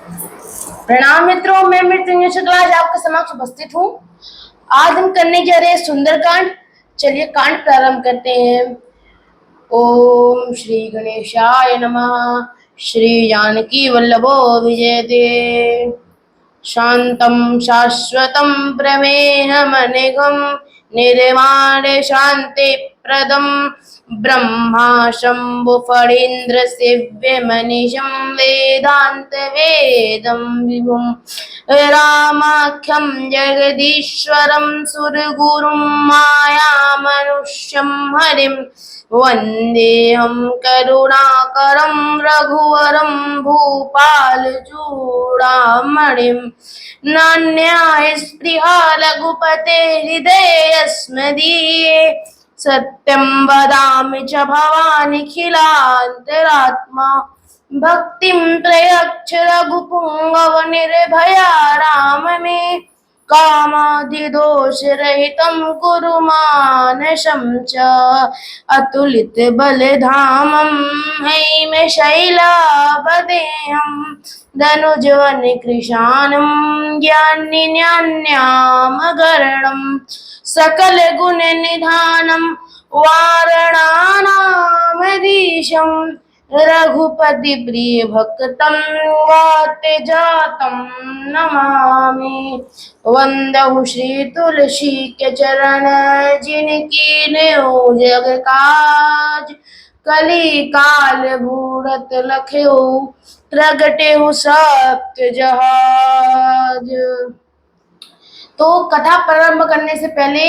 प्रणाम मित्रों, मैं मृत्युंजय शुक्ला आज आपके समक्ष उपस्थित हूँ। आज हम करने जा रहे हैं सुंदरकांड। चलिए कांड प्रारंभ करते हैं। ओम श्री गणेशाय नमः। श्री जानकी वल्लभो विजयते। शांतं शाश्वतं प्रमेहमनिघं निर्माणे शान्तिप्रदं ब्रह्मा शम्भु फणीन्द्र सेव्यमनिशं वेदान्तवेदं विभुं रामाख्यं जगदीश्वरं सुरगुरुं मायामनुष्यं हरिं वन्देऽहं करुणाकरं रघुवरं भूपालचूडामणिं नान्याय स्पृहा लघुपते हृदयस्मदीये सत्यं वदामि च भवानिखिलान्तरात्मा भक्तिं प्रयच्छ रघुपुङ्गव निर्भया राम मे कामादिदोषरहितं कुरु मानसं च अतुलितबलधामं हैमशैलापदेहं धनुजवनकृशानं ज्ञानिन्यान्यामगरणं सकलगुणनिधानं वारणानामधीशं रघुपति प्रिय भक्तं वातजातं नमामि। वंदहु श्री तुलसी के चरण जिनकी नेउ जग काज कली काल बूढ़त लख्यो प्रगटे सत्य जहाज। तो कथा प्रारंभ करने से पहले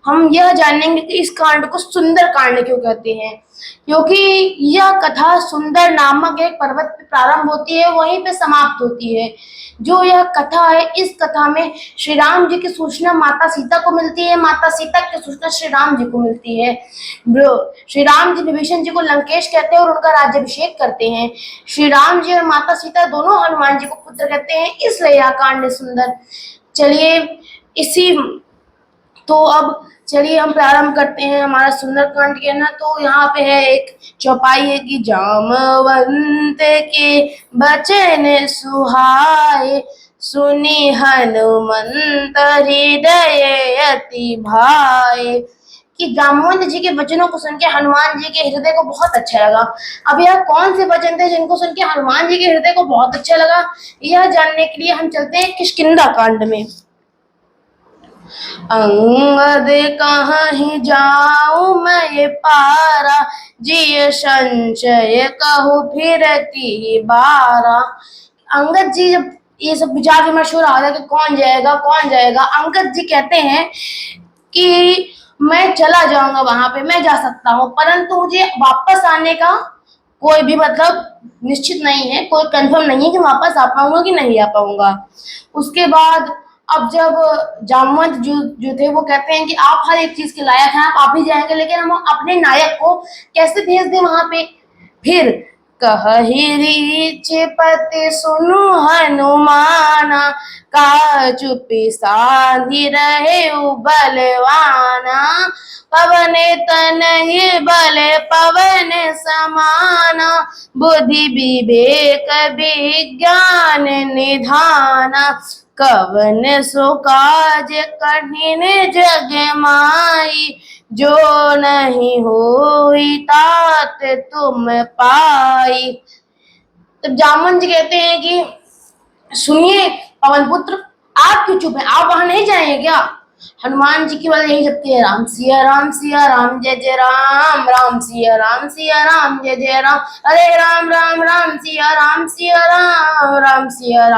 हम यह जानेंगे कि इस कांड को सुंदर कांड क्यों कहते हैं। क्योंकि यह कथा सुंदर नामक एक पर्वत पे प्रारंभ होती है, वहीं पे समाप्त होती है। जो यह कथा है, इस कथा में श्री राम जी की सूचना माता सीता को मिलती है, माता सीता की सूचना श्री राम जी को मिलती है। श्री राम जी विभीषण जी को लंकेश कहते हैं और उनका राज्याभिषेक करते हैं। श्री राम जी और माता सीता दोनों हनुमान जी को पुत्र कहते हैं, इसलिए यह कांड सुंदर। चलिए अब चलिए हम प्रारंभ करते हैं हमारा सुंदरकांड के ना। तो यहाँ पे है एक चौपाई है कि जामवंत के बचन सुहाए सुनी हनुमंत हृदय अति भाए। कि जामवंत जी के वचनों को सुन के हनुमान जी के हृदय को बहुत अच्छा लगा। अब यह कौन से वचन थे जिनको सुन के हनुमान जी के हृदय को बहुत अच्छा लगा, यह जानने के लिए हम चलते हैं किष्किंधा कांड में। अंगद कहीं जाऊं मैं पारा जिय संशय कहूँ फिरती बारा। अंगद जी जब ये सब विचार विमर्श हो रहा था कि कौन जाएगा, अंगद जी कहते हैं कि मैं चला जाऊंगा, वहां पे मैं जा सकता हूँ, परंतु मुझे वापस आने का कोई भी मतलब निश्चित नहीं है, कोई कंफर्म नहीं है कि वापस आ पाऊंगा कि नहीं आ पाऊंगा। उसके बाद अब जब जामवंत जो थे वो कहते हैं कि आप हर एक चीज के लायक हैं, आप ही जाएंगे, लेकिन हम अपने नायक को कैसे भेज दें वहां पे। फिर कहरी चिपति सुनु हनुमाना का चुपी साधी रहे बलवाना पवन तनहि बल पवन समाना बुद्धि विवेक विज्ञान निधाना कवन सो काज कठिन जग माई जो नहीं होई तात तुम पाई। तब जामवंत जी कहते हैं कि सुनिए पवन पुत्र, आप क्यों चुप हैं, आप वहां नहीं जाएंगे क्या। हनुमान जी की बात यही जपती है, राम सिया राम जय जय राम, राम सिया राम जय जय राम, अरे राम राम राम सिया राम राम सिया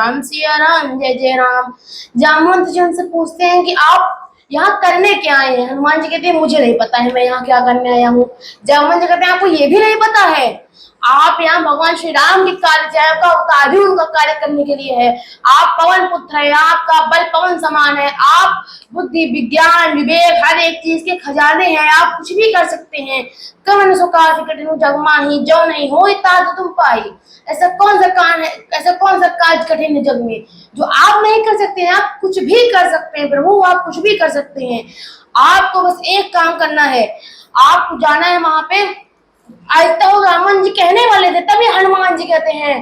राम जय जय राम। जामवंत जी उनसे पूछते हैं कि आप यहाँ करने क्या आए हैं। हनुमान जी कहते हैं मुझे नहीं पता है मैं यहाँ क्या करने आया हूँ। जामवंत जी कहते हैं आपको ये भी नहीं पता है, आप यहाँ भगवान श्री राम के कार्य से आपका अवतार भी उनका कार्य करने के लिए है। आप पवन पुत्र है, आपका बल पवन समान है, आप बुद्धि विज्ञान विवेक हर एक चीज के खजाने हैं, आप कुछ भी कर सकते हैं। कवन सो काज कठिन जग माही जो नहीं हो तात तुम पाई। ऐसा कौन सा काम है, ऐसा कौन सा काज कठिन है जग में जो आप नहीं कर सकते हैं। आप कुछ भी कर सकते हैं प्रभु, आप कुछ भी कर सकते हैं। आपको बस एक काम करना है, आपको जाना है वहां पे आज तो रामन जी कहने वाले थे, तभी हनुमान जी कहते हैं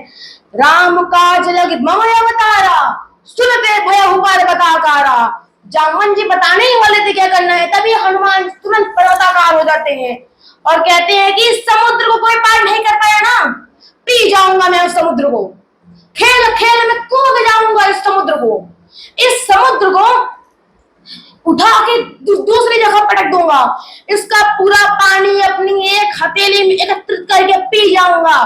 राम काज लगित मम अवतारा, सुनते भय हुकार बताकारा। जामन जी बताने ही वाले थे क्या करना है, तभी हनुमान तुरंत पर्वताकार हो जाते हैं और कहते हैं कि इस समुद्र को कोई पार नहीं कर पाया ना, पी जाऊंगा मैं उस समुद्र को, खेल खेल में कूद जाऊंगा इस समुद्र को, इस समुद्र को उठा के दूसरी जगह पटक दूंगा, इसका पूरा पानी अपनी एक हथेली में एकत्रित करके पी जाऊंगा।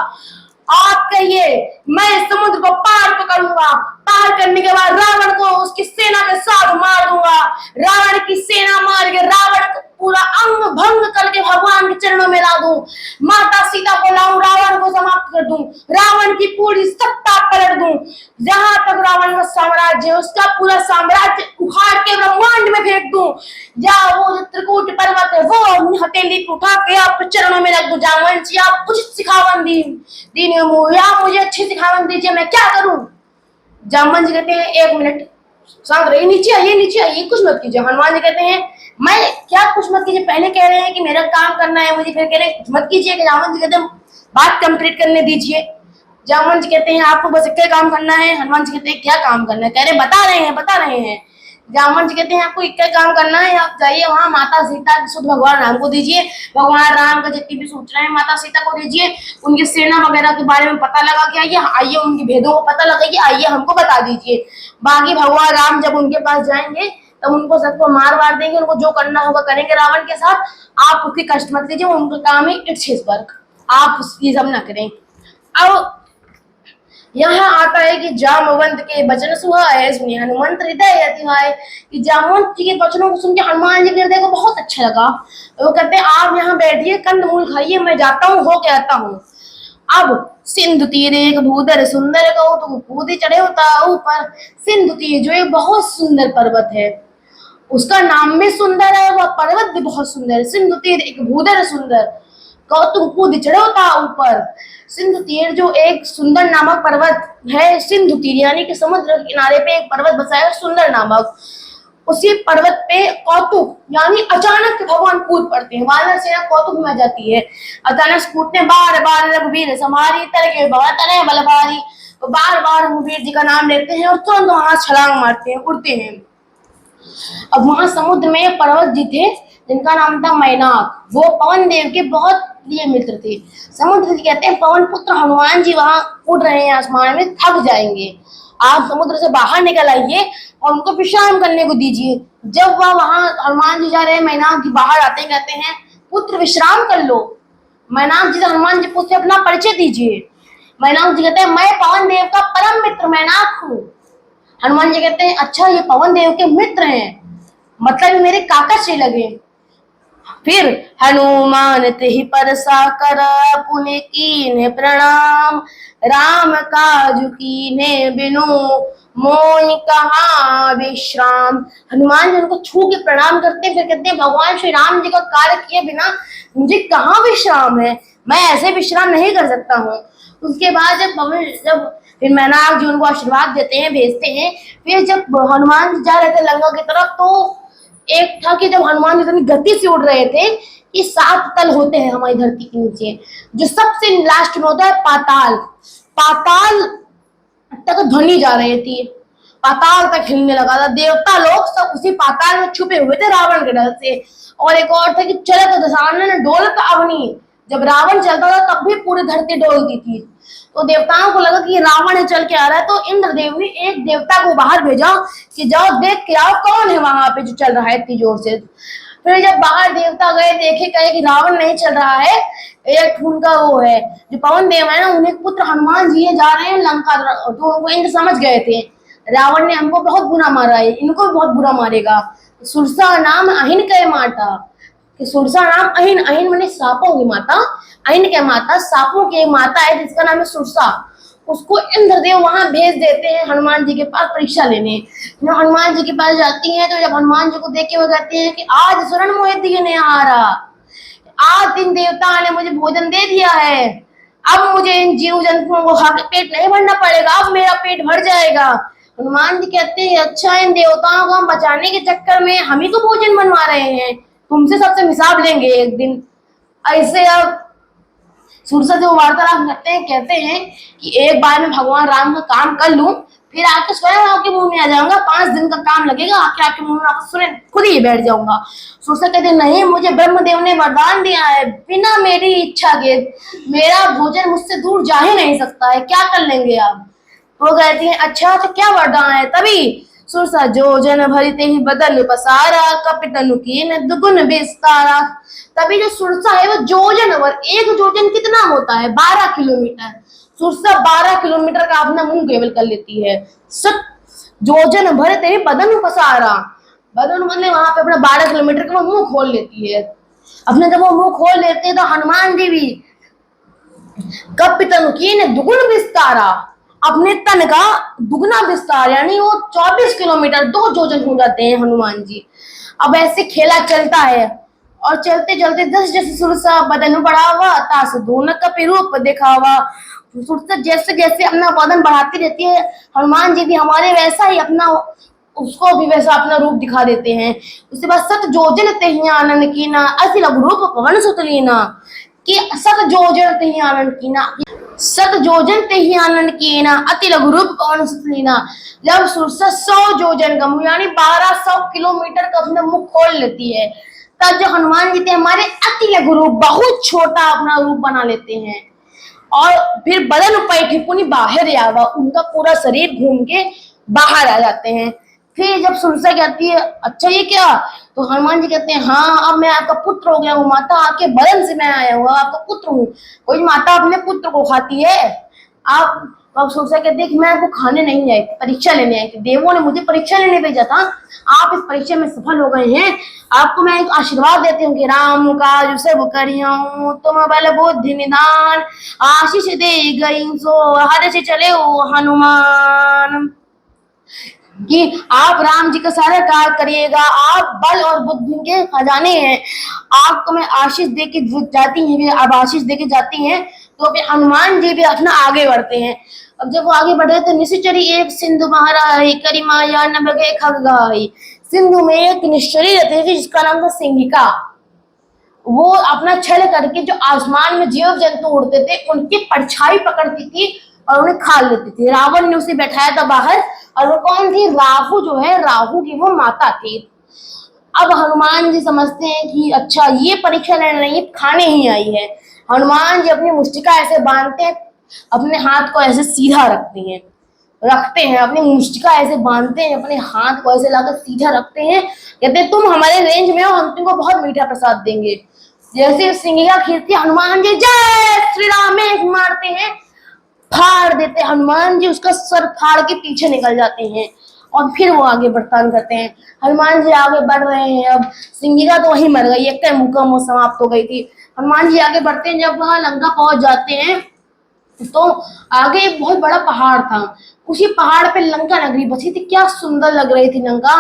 आप कहिए मैं इस समुद्र को पार तो करूंगा, पार करने के बाद रावण को उसकी सेना के साथ मार दूंगा, रावण की सेना मार के रावण को पूरा अंग भंग करके भगवान के चरणों में ला दूं, माता सीता को लाऊं, रावण को समाप्त कर दूं, रावण की पूरी सत्ता पलट दूं, जहां तक रावण का साम्राज्य है उसका पूरा साम्राज्य उखाड़ के ब्रह्मांड में फेंक दूं, या वो जो त्रिकूट पर्वत है वो हथेली उठा के आपके चरणों में रख दूं। जामवन जी आप कुछ सिखावन दीन या मुझे अच्छी सिखावन दीजिए, मैं क्या करूं। जामवन जी कहते हैं एक मिनट शांत रहिए, नीचे आइए, नीचे आइए, कुछ मत कीजिए। हनुमान जी कहते हैं मैं क्या कुछ मत कीजिए, पहले कह रहे हैं कि मेरा काम करना है मुझे, फिर कह रहे हैं कुछ मत कीजिए। जामवन जी कहते हैं बात कंप्लीट करने दीजिए। जामवन जी कहते हैं आपको बस एक काम करना है। हनुमान जी कहते हैं क्या काम करना है, कह रहे बता रहे हैं बता रहे हैं। जामवन जी कहते हैं आपको एक काम करना है, आप जाइए वहां माता सीता की सुध भगवान राम को दीजिए, भगवान राम का जितनी भी सूचना है माता सीता को दीजिए, उनकी सेना वगैरह के बारे में पता लगा के आइए, आइए उनकी भेदों को पता लगाइए, आइए हमको बता दीजिए। बाकी भगवान राम जब उनके पास जाएंगे तब उनको सबको मार वार देंगे, उनको जो करना होगा करेंगे रावण के साथ। आप उसकी कष्ट मत लीजिए, उनका काम है इट्स हिज वर्क, आप ये सब ना करें। अब यहाँ आता है कि जामवंत के वचन सुहाए सुनिए हनुमंत हृदय अति भाए, कि जामवंत जी के वचनों को सुन के हनुमान जी के हृदय को बहुत अच्छा लगा। तो वो कहते हैं आप यहाँ बैठिए, कंदमूल खाइए, मैं जाता हूँ हो के आता हूँ। अब सिंधु तीर एक भूधर सुंदर कहो तो कूदे चढ़े होता ऊपर। सिंधु तीर जो एक बहुत सुंदर पर्वत है, उसका नाम भी सुंदर है, वह पर्वत भी बहुत सुंदर है। सिंधु तीर एक भूधर सुंदर कौतुक कूद चढ़े होता ऊपर। सिंधु तीर जो एक सुंदर नामक पर्वत है, सिंधु तीर यानी कि समुद्र के किनारे पे एक पर्वत बसा है सुंदर नामक, उसी पर्वत पे कौतुक यानी अचानक भगवान कूद पड़ते हैं, वानर सेना कौतुक में जाती है, अचानक कूदते बार बार रघुवीर समारी तरके तने बल भारी, तो बार बार रघुवीर जी का नाम लेते हैं और तुरंत वहां छलांग मारते हैं, उड़ते हैं। अब वहां समुद्र में पर्वत जी थे जिनका नाम था मैनाक, वो पवन देव के बहुत प्रिय मित्र थे। समुद्र जी कहते हैं पवन पुत्र हनुमान जी वहां उड़ रहे हैं आसमान में, थक जाएंगे, आप समुद्र से बाहर निकल आइए और उनको विश्राम करने को दीजिए। जब वह वहां हनुमान जी जा रहे हैं, मैनाक जी बाहर आते हैं, कहते हैं पुत्र विश्राम कर लो। मैनाक जी से हनुमान जी पूछते अपना परिचय दीजिए। मैनाक जी कहते हैं मैं पवन देव का परम मित्र मैनाक हूँ। हनुमान जी कहते हैं अच्छा ये पवन देव के मित्र हैं, मतलब मेरे काका से लगे। फिर हनुमान तेहि परसा कर पुनि कीन्हे प्रणाम, राम काज कीन्हे बिनु मोहि कहाँ विश्राम। हनुमान जी उनको छू के प्रणाम करते हैं, फिर कहते हैं भगवान श्री राम जी का कार्य किए बिना मुझे कहाँ विश्राम है, मैं ऐसे विश्राम नहीं कर सकता हूँ। उसके बाद जब फिर मैनाक जी उनको आशीर्वाद देते हैं, भेजते हैं। फिर जब हनुमान जी जा रहे थे लंका की तरफ, तो एक था कि जब हनुमान जी इतनी गति से उड़ रहे थे कि 7 तल होते हैं हमारी धरती के नीचे, जो सबसे लास्ट में होता है पाताल, पाताल तक ध्वनि जा रही थी, पाताल तक हिलने लगा था, देवता लोग सब उसी पाताल में छुपे हुए थे रावण के डर से। और एक और था कि चलत दशानन डोलत अवनी, जब रावण चलता था तब भी पूरी धरती डोलती थी। तो देवताओं को लगा कि रावण चल के आ रहा है, तो इंद्रदेव ने एक देवता को बाहर भेजा कि जाओ देख के आओ कौन है वहां पे जो चल रहा है इतनी जोर से। फिर जब बाहर देवता गए, देखे कहे कि रावण नहीं चल रहा है, एक उनका वो है जो पवन देव है ना, उन्हें पुत्र हनुमान जी जा रहे हैं लंका, तो उनको इंद्र समझ गए थे रावण ने हमको बहुत बुरा मारा है, इनको भी बहुत बुरा मारेगा। सुरसा नाम अहिन के माता, कि सुरसा नाम अहिन, अहिन माने सांपों की माता, अहिन के माता सांपों की एक माता है जिसका नाम है सुरसा। उसको इंद्रदेव वहां भेज देते हैं हनुमान जी के पास परीक्षा लेने। जब हनुमान जी के पास जाती हैं तो जब हनुमान जी को देख के वो कहते हैं कि आज सुरण मोहित ने हारा, आज दिन देवता ने मुझे भोजन दे दिया है, अब मुझे इन जीव जंतुओं को खा के पेट नहीं भरना पड़ेगा, अब मेरा पेट भर जाएगा। हनुमान जी कहते हैं अच्छा इन देवताओं को हम बचाने के चक्कर में हम ही को भोजन बनवा रहे हैं, तुमसे सबसे हिसाब लेंगे एक दिन। ऐसे अब सुरसा जो वार्तालाप करते हैं, कहते हैं कि एक बार में भगवान राम का काम कर लूं, फिर आके स्वयं आपके मुंह में आ जाऊंगा, 5 दिन का काम लगेगा, आके आपके मुंह में आपको स्वयं खुद ही बैठ जाऊंगा। सुरसा कहते नहीं, मुझे ब्रह्मदेव ने वरदान दिया है, बिना मेरी इच्छा के मेरा भोजन मुझसे दूर जा ही नहीं सकता है, क्या कर लेंगे आप। वो कहती है अच्छा तो क्या वरदान है। तभी सुरसा जोजन भरी ते ही बदन पसारा, कपितनु कीन दुगुन विस्तारा। तभी जो सुरसा है वो जोजन भर, एक जोजन कितना होता है, 12 किलोमीटर। सुरसा 12 किलोमीटर का अपना मुंह केवल कर लेती है। सत जोजन भर ते ही बदन पसारा, बदन मतलब वहां पे अपना 12 किलोमीटर का मुंह खोल लेती है। अपने जब वो मुंह खोल लेते हैं तो हनुमान जी भी कपितनु कीन दुगुन विस्तारा, अपने तन का दुगना विस्तार, यानी वो 24 किलोमीटर 2 जोजन हो जाते हैं हनुमान जी। अब ऐसे खेला चलता है और चलते चलते जैसे जैसे सुरसा बदन बढ़ावा, तास दोनों का रूप दिखावा। सुरसा जैसे जैसे अपना वजन बढ़ाती रहती है, हनुमान जी भी हमारे वैसा ही अपना उसको भी वैसा अपना रूप दिखा देते हैं। उसके बाद सत जोजन तेहि आनंद कीना, अति लघु रूप पवन सुत लीना, कि सत जोजन तेहि आनंद कीना, सत जोजन तेहि आनंद कीना, अति लघु रूप पवन सुत लीना। जब सुरसा 100 जोजन का मुंह यानी 1200 किलोमीटर का अपना मुंह खोल लेती है, तब जो हनुमान जी थे हमारे अति लघु रूप, बहुत छोटा अपना रूप बना लेते हैं और फिर बदन पैठे पुनि बाहर आवा, उनका पूरा शरीर घूम के बाहर आ जाते हैं। फिर जब सुरसा कहती है अच्छा ये क्या, तो हनुमान जी कहते हैं हाँ अब मैं आपका पुत्र हो गया हूँ माता, आपके बदन से मैं आया हूँ, आपका पुत्र हूँ। कोई माता अपने पुत्र को खाती है। आप अब सुरसा कहते हैं कि मैं आपको खाने नहीं आई थी, परीक्षा लेने आई थी, देवों ने मुझे परीक्षा लेने भेजा था, आप इस परीक्षा में सफल हो गए हैं। आपको मैं एक आशीर्वाद देती हूँ कि राम काज सब करियो, तुम बल बुद्धि निदान, आशीष दे गई सो हर से चले हनुमान, कि आप राम जी का सारा कार्य करिएगा, आप बल और बुद्धि के खजाने हैं, आपको मैं आशीष दे के जाती हैं, अब आशीष दे के जाती हैं। तो फिर हनुमान जी भी अपना आगे बढ़ते हैं। अब जब वो आगे बढ़े तो निश्चरी एक सिंधु महाराई, करी माया न बगे खगाई। सिंधु में एक निश्चरी रहती थी जिसका नाम था सिंहिका। वो अपना छल करके जो आसमान में जीव जंतु उड़ते थे उनकी परछाई पकड़ती थी और उन्हें खा लेती थी। रावण ने उसे बैठाया था बाहर, और वो कौन थी, राहु जो है, राहु की वो माता थी। अब हनुमान जी समझते हैं कि अच्छा ये परीक्षा लेने नहीं खाने ही आई है। हनुमान जी अपनी मुष्टिका ऐसे बांधते हैं, अपने हाथ को ऐसे सीधा रखते हैं, अपनी मुष्टिका ऐसे बांधते हैं, अपने हाथ को ऐसे लाकर सीधा रखते हैं, कहते हैं तुम हमारे रेंज में हो, हम तुमको बहुत मीठा प्रसाद देंगे। जैसे सिंहिका खींचती हनुमान जी जय श्री राम में मारते हैं, फाड़ देते हनुमान जी, उसका सर फाड़ के पीछे निकल जाते हैं और फिर वो आगे बढ़तान करते हैं। हनुमान जी आगे बढ़ रहे हैं। अब सिंहिका तो वहीं मर गई, एक मुकम्मल समाप्त हो गई थी। हनुमान जी आगे बढ़ते हैं, जब वहां लंका पहुंच जाते हैं तो आगे एक बहुत बड़ा पहाड़ था, उसी पहाड़ पे लंका नगरी बसी थी। क्या सुंदर लग रही थी लंका,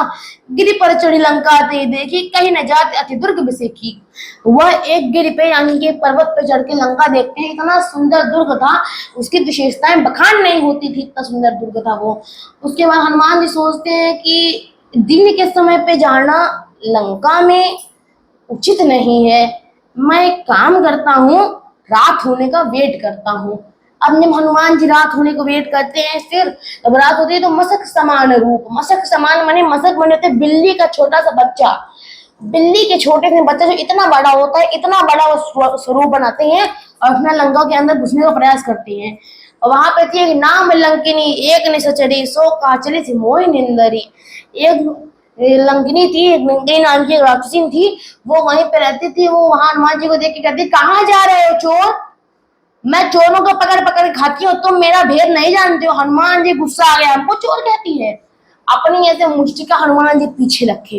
गिरि पर चढ़ी लंका ते देखी, कहीं न जाते अति दुर्ग बिसेखी। वह एक गिरि पे यानी कि पर्वत पे चढ़ के लंका देखते हैं, इतना सुंदर दुर्ग था, उसकी विशेषताएं बखान नहीं होती थी, इतना सुंदर दुर्ग था वो। उसके बाद हनुमान जी सोचते हैं कि दिन के समय पे जाना लंका में उचित नहीं है, मैं एक काम करता हूँ, रात होने का वेट करता हूँ। अब जब हनुमान जी रात होने को वेट करते हैं, फिर जब रात होती है तो मशक समान रूप, मशक समान माने मशक बने होते बिल्ली का छोटा सा बच्चा, बिल्ली के छोटे से बच्चा जो इतना बड़ा होता है, इतना बड़ा वो स्वरूप बनाते हैं और अपना लंका के अंदर घुसने का प्रयास करते हैं। और वहां पे थी नाम लंकिनी एक निशचरी, सो काचली थी मोहि निंदरी। एक लंकिनी थी, एक लंकिनी नाम की राक्षसी थी, वो वहीं पे रहती थी। वो वहां हनुमान जी को देख के कहती कहाँ जा रहे हो चोर, मैं चोरों को पकड़ पकड़ खाती हूँ, तुम मेरा भेद नहीं जानते हो। हनुमान जी गुस्सा आ गया, हमको चोर कहती है। अपनी ऐसे मुष्टिका हनुमान जी पीछे रखे।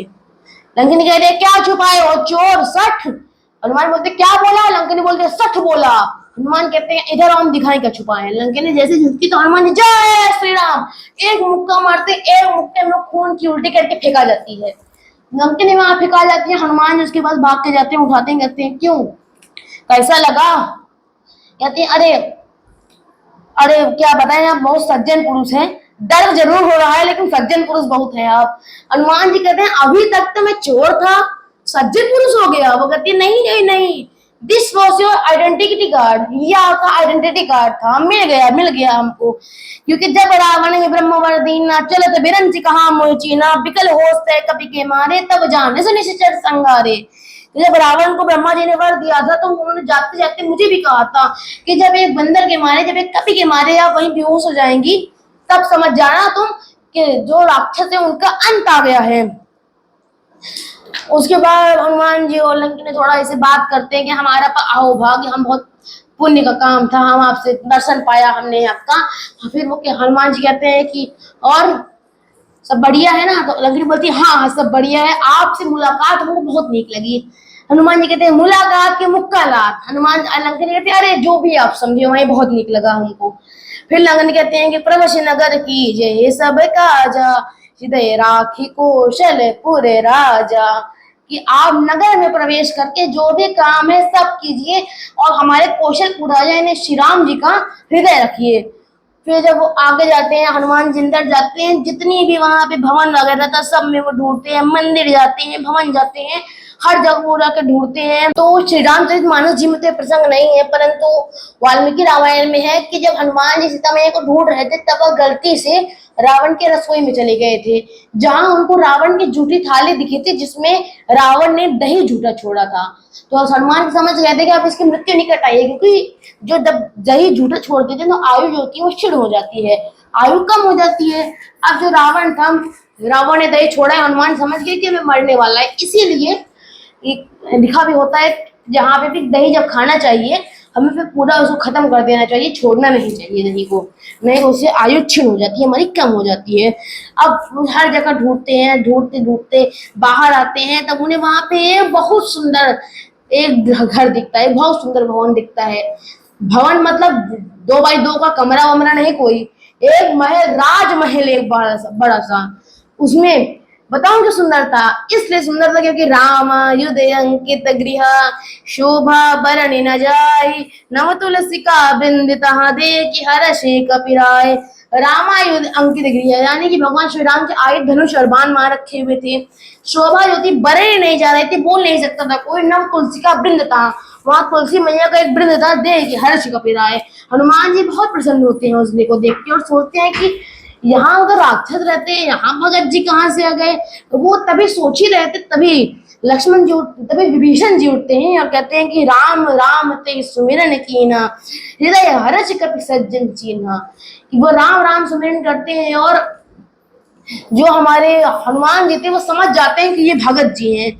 लंकिनी कह रहे क्या छुपाए हो चोर, सठ। हनुमान बोलते क्या बोला, लंकिनी बोलते सठ बोला। हनुमान कहते हैं इधर हम दिखाएं क्या छुपाए। लंकिनी जैसे झुकती तो हनुमान जी जय श्री राम, एक मुक्का मारते, एक मुक्के में खून की उल्टी करके फेंका जाती है। लंकिनी वहां फेंका जाती है, हनुमान जी उसके पास भाग के जाते हैं, उठाते हैं, कहते हैं क्यों, कैसा लगा। कहते हैं अरे अरे क्या बताएं, आप बहुत सज्जन पुरुष हैं, डर जरूर हो रहा है लेकिन सज्जन पुरुष बहुत हैं आप। हनुमान जी कहते हैं अभी तक तो मैं चोर था, सज्जन पुरुष हो गया। वो कहती है नहीं नहीं नहीं, this was your identity card, ये आपका आइडेंटिटी कार्ड था, मिल गया हमको। क्योंकि जब रावण ब्रह्मवर्दीना चलत बिरंच कहा मोचीना बिकल होश कपि के मारे तब जाने से निश्चर संगारे। जब रावण को ब्रह्मा जी ने वर दिया था तो उन्होंने जाते जाते मुझे भी कहा था कि जब एक बंदर के मारे, जब एक कपि के मारे आप वहीं बेहोश हो जाएंगी, तब समझ जाना तुम कि जो राक्षस है उनका अंत आ गया है। उसके बाद हनुमान जी और लंकी ने थोड़ा ऐसे बात करते हैं कि हमारा आओ भाग्य, हम बहुत पुण्य का काम था, हम आपसे दर्शन पाया हमने आपका। फिर वो हनुमान जी कहते हैं कि और सब बढ़िया है ना? तो लंकी बोलती है हाँ हाँ सब बढ़िया है, आपसे मुलाकात हमको बहुत नीक लगी। हनुमान जी कहते हैं मुलाकात के मुक्कालात। हनुमान लंकी कहते हैं अरे जो भी आप समझे वही बहुत नीक लगा हमको। फिर लंकन कहते हैं कि प्रवश नगर की जय सब काजा हृदय राखी कौशलपुर राजा, कि आप नगर में प्रवेश करके जो भी काम है सब कीजिए और हमारे कौशलपुर राजा यानी श्री राम जी का हृदय रखिए। फिर जब वो आगे जाते हैं, हनुमान जी अंदर जाते हैं, जितनी भी वहां पे भवन वगैरह था सब में वो ढूंढते हैं, मंदिर जाते हैं, भवन जाते हैं, हर जगह वो जाकर ढूंढते हैं। तो श्री रामचरित मानस जी में तो प्रसंग नहीं है, परंतु वाल्मीकि रामायण में है कि जब हनुमान जी सीता मैया को ढूंढ रहे थे तब वह गलती से रावण के रसोई में चले गए थे, जहां उनको रावण की झूठी थाली दिखी थी जिसमें रावण ने दही झूठा छोड़ा था। तो हनुमान समझ गए थे कि आप इसकी मृत्यु निकट आई है, क्योंकि जो जब दही झूठा छोड़ देते हैं तो आयु जो होती है वो क्षीण हो जाती है, आयु कम हो जाती है। अब जो रावण था, रावण ने दही छोड़ा है, हनुमान समझ गए कि मैं मरने वाला है, इसीलिए लिखा भी होता है जहां पे भी दही जब खाना चाहिए हमें फिर पूरा उसको खत्म कर देना चाहिए, छोड़ना नहीं चाहिए दही को, नहीं तो उससे आयु क्षीण हो जाती है, हमारी कम हो जाती है। अब हर जगह ढूंढते हैं, ढूंढते ढूंढते बाहर आते हैं, तब उन्हें वहां पे बहुत सुंदर एक घर दिखता है, बहुत सुंदर भवन दिखता है। भवन मतलब 2x2 का कमरा वमरा नहीं, कोई एक महल, राजमहल, एक बड़ा सा उसमें बताऊं जो सुंदर था, इसलिए सुंदर था क्योंकि राम युद्ध अंकित गृह शोभा बरन न जाय नव तुलसी का बिंदिता देखि हर्षि कपिराय। रामायुध अंकित गृह यानी कि भगवान श्री राम के आयुध धनुष और बाण मार रखे हुए थे, शोभा जो थी बरे नहीं जा रही थी, बोल नहीं सकता था कोई, नव तुलसी का वृंद था, वहां तुलसी मैया का एक वृंद था, देखि हर्षि कपिराय। हनुमान जी बहुत प्रसन्न होते हैं उसने को देख के और सोचते हैं कि यहाँ अगर राक्षस रहते हैं, यहाँ भगत जी कहाँ से आ गए? तो वो तभी सोच ही रहे थे, तभी लक्ष्मण जी तभी विभीषण जी उठते हैं और कहते हैं कि राम राम ते सुमिरन कीना हृदय हर्ष कपि सज्जन चीन्हा, कि वो राम राम सुमिरन करते हैं और जो हमारे हनुमान जी थे वो समझ जाते हैं कि ये भगत जी हैं।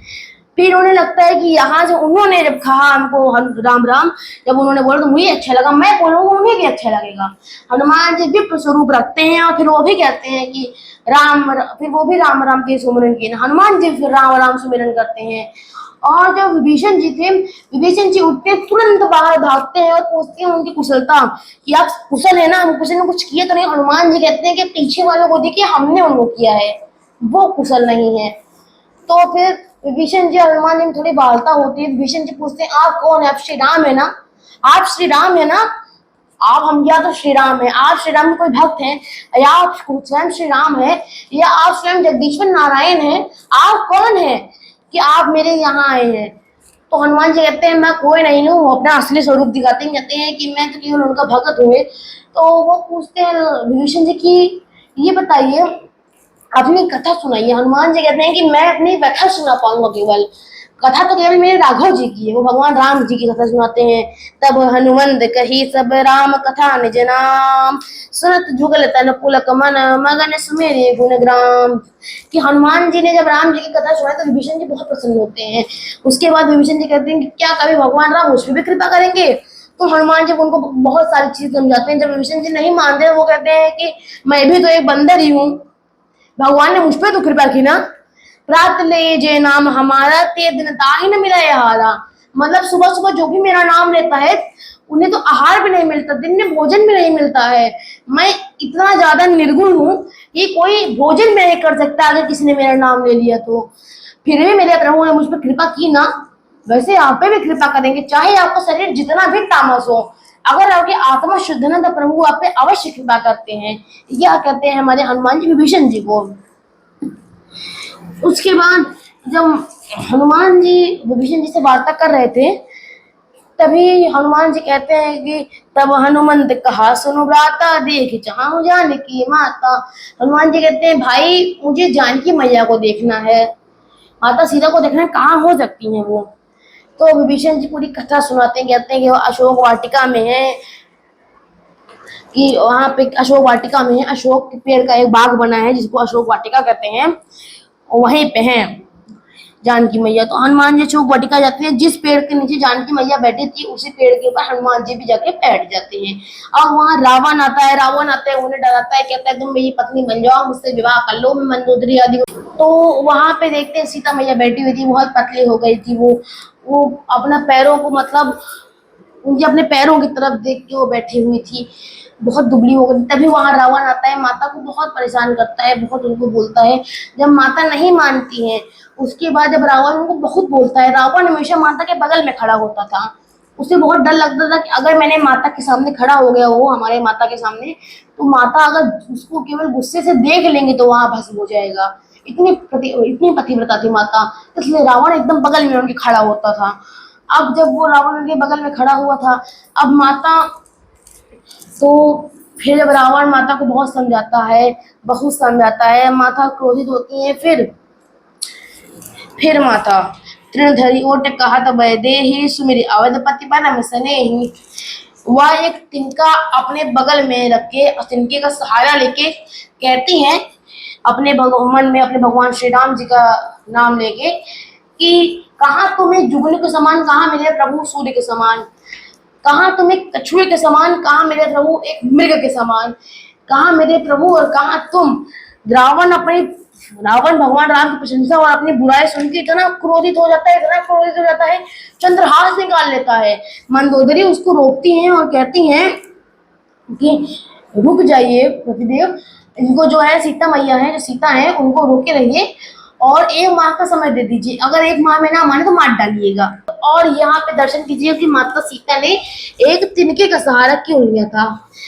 फिर उन्हें लगता है कि यहाँ से उन्होंने जब कहा हमको राम राम, जब उन्होंने बोला तो मुझे अच्छा लगा, मैं बोलूंगा उन्हें भी अच्छा लगेगा। हनुमान जी विप्र स्वरूप रखते हैं और फिर वो भी कहते हैं कि फिर वो भी राम राम के सुमिरन किए, हनुमान जी फिर राम राम सुमिरन करते हैं। और जब विभीषण जी थे, विभीषण जी उठते तुरंत बाहर भागते हैं और पूछते हैं उनकी कुशलता कि आप कुशल है ना, हम कुशल ने कुछ किया तो नहीं? हनुमान जी कहते हैं कि पीछे वालों को देखिए हमने उनको किया है, वो कुशल नहीं है। तो फिर विभीषण जी हनुमान जी में थोड़ी बालता होती है, विभीषण जी पूछते हैं आप कौन है? आप श्री राम है ना? आप श्री राम है ना? आप हम या तो श्री राम है, आप श्री राम के कोई भक्त हैं, या आप स्वयं श्री राम है, या आप स्वयं जगदीश्वर नारायण है, आप कौन है कि आप मेरे यहाँ आए हैं? तो हनुमान जी कहते हैं मैं कोई नहीं हूँ, अपना असली स्वरूप दिखाते हैं, कहते हैं कि मैं तो केवल उनका भक्त हुए। तो वो पूछते हैं विभीषण जी की ये बताइए, अपनी कथा सुनाइए। हनुमान जी कहते हैं कि मैं अपनी व्यथा सुना पाऊंगा, केवल कथा तो केवल मेरे राघव जी की है, वो भगवान राम जी की कथा सुनाते हैं। तब हनुमंत कही सब राम कथा निज नाम सुनत जुगल तन पुलक मन मगन सुमेरे गुणग्राम, कि हनुमान जी ने जब राम जी की कथा सुनाई तो विभीषण जी बहुत प्रसन्न होते हैं। उसके बाद विभीषण जी कहते हैं कि क्या कभी भगवान राम मुझ पर भी कृपा करेंगे? तो हनुमान जी उनको बहुत सारी चीज समझाते हैं। जब विभीषण जी नहीं मानते वो कहते हैं कि मैं भी तो एक बंदर ही हूँ, भगवान ने मुझ पर तो कृपा की ना। प्रात ले जे नाम हमारा ते दिन ताहि न मिला हारा, मतलब सुबह सुबह जो भी मेरा नाम लेता है उन्हें तो आहार भी नहीं मिलता, दिन में भोजन भी नहीं मिलता है। मैं इतना ज्यादा निर्गुण हूँ कि कोई भोजन भी नहीं कर सकता अगर किसी ने मेरा नाम ले लिया तो। फिर भी मेरे प्रभु ने मुझ पर कृपा की ना, वैसे आप पे भी कृपा करेंगे, चाहे आपका शरीर जितना भी तामस हो, अगर आपकी आत्मा शुद्ध ना तो प्रभु आप पे अवश्य कृपा करते हैं। यह कहते हैं हमारे हनुमान जी विभीषण जी को। उसके बाद जब हनुमान जी विभीषण जी से वार्ता कर रहे थे तभी हनुमान जी कहते हैं कि तब हनुमंत कहा सुनो भ्राता देख चाहूं जानकी माता। हनुमान जी कहते हैं भाई मुझे जानकी मैया को देखना है, माता सीता को देखना है, कहाँ हो सकती हैं वो। तो विभीषण जी पूरी कथा सुनाते हैं, कहते हैं कि वो अशोक वाटिका में है, कि वहां पे अशोक वाटिका में है, अशोक के पेड़ का एक बाग बना है जिसको अशोक वाटिका कहते हैं, वहीं पे है जानकी मैया। तो हनुमान जी अशोक वाटिका जाते हैं, जिस पेड़ के नीचे जानकी मैया बैठी थी उसी पेड़ के ऊपर हनुमान जी भी जाके बैठ जाते हैं। अब वहां रावण आता है उन्हें डराता है, कहता है तुम मेरी पत्नी बन जाओ, मुझसे विवाह कर लो, मैं मंदोदरी आदि। तो वहां पे देखते हैं सीता मैया बैठी हुई थी, बहुत पतली हो गई थी वो अपना पैरों को मतलब उनके अपने पैरों की तरफ देख के वो बैठी हुई थी, बहुत दुबली हो गई। तभी वहां रावण आता है, माता को बहुत परेशान करता है, बहुत उनको बोलता है। जब माता नहीं मानती है उसके बाद जब रावण उनको बहुत बोलता है, रावण हमेशा माता के बगल में खड़ा होता था। उसे बहुत डर लगता था कि अगर मैंने माता के सामने खड़ा हो गया वो हमारे माता के सामने, तो माता अगर उसको केवल गुस्से से देख लेंगे तो वहां भस्म हो जाएगा। इतनी पतिव्रता थी माता, इसलिए रावण एकदम बगल में उनके खड़ा होता था। अब जब वो रावण उनके बगल में खड़ा हुआ था, अब माता तो फिर जब रावण माता को बहुत समझाता है, बहुत समझाता है, माता क्रोधित होती है। फिर माता तृणधरी ओट कहत वैदेही सुमिरि अवधपति परम स्नेही। वह एक तिनका अपने बगल में रख के, तिनके का सहारा लेके कहती हैं अपने मन में अपने भगवान श्री राम जी का नाम लेके कि कहाँ तुम्हें जुगनू के समान, कहाँ मेरे प्रभु सूर्य के समान, कहाँ तुम एक कछुए के समान, कहाँ मेरे प्रभु एक मृग के समान, कहाँ मेरे प्रभु और कहाँ तुम। रावण भगवान राम की प्रशंसा और अपनी बुराई सुन के इतना क्रोधित हो जाता है, इतना क्रोधित हो जाता है, चंद्रहास निकाल लेता है। मंदोदरी उसको रोकती हैं और कहती हैं कि रुक जाइए प्रतिदेव, इनको जो है सीता मैया है, जो सीता है उनको रोके रहिए और 1 माह का समय दे दीजिए, अगर 1 माह में ना माने तो मार डालिएगा। और यहाँ पे दर्शन कीजिए कि माता सीता ने एक तिनके का सहारा क्यों लिया था,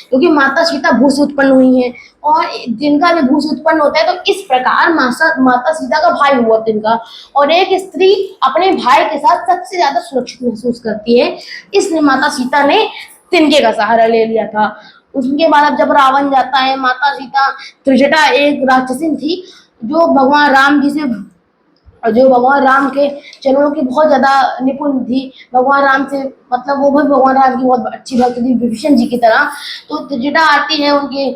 क्योंकि माता सीता भू से उत्पन्न हुई है और जिनका भी भू से उत्पन्न होता है तो इस प्रकार माता सीता का भाई हुआ तिनका। और एक स्त्री अपने भाई के साथ सबसे ज्यादा सुरक्षित महसूस करती है, इसलिए माता सीता ने तिनके का सहारा ले लिया था। उसके बाद अब जब रावण जाता है, माता सीता, त्रिजटा एक राक्षसी थी जो भगवान राम के चरणों की बहुत ज्यादा निपुण थी, भगवान राम से मतलब वो भी भगवान राम की बहुत अच्छी भक्त थी विभीषण जी की तरह। तो त्रिजटा आती है उनके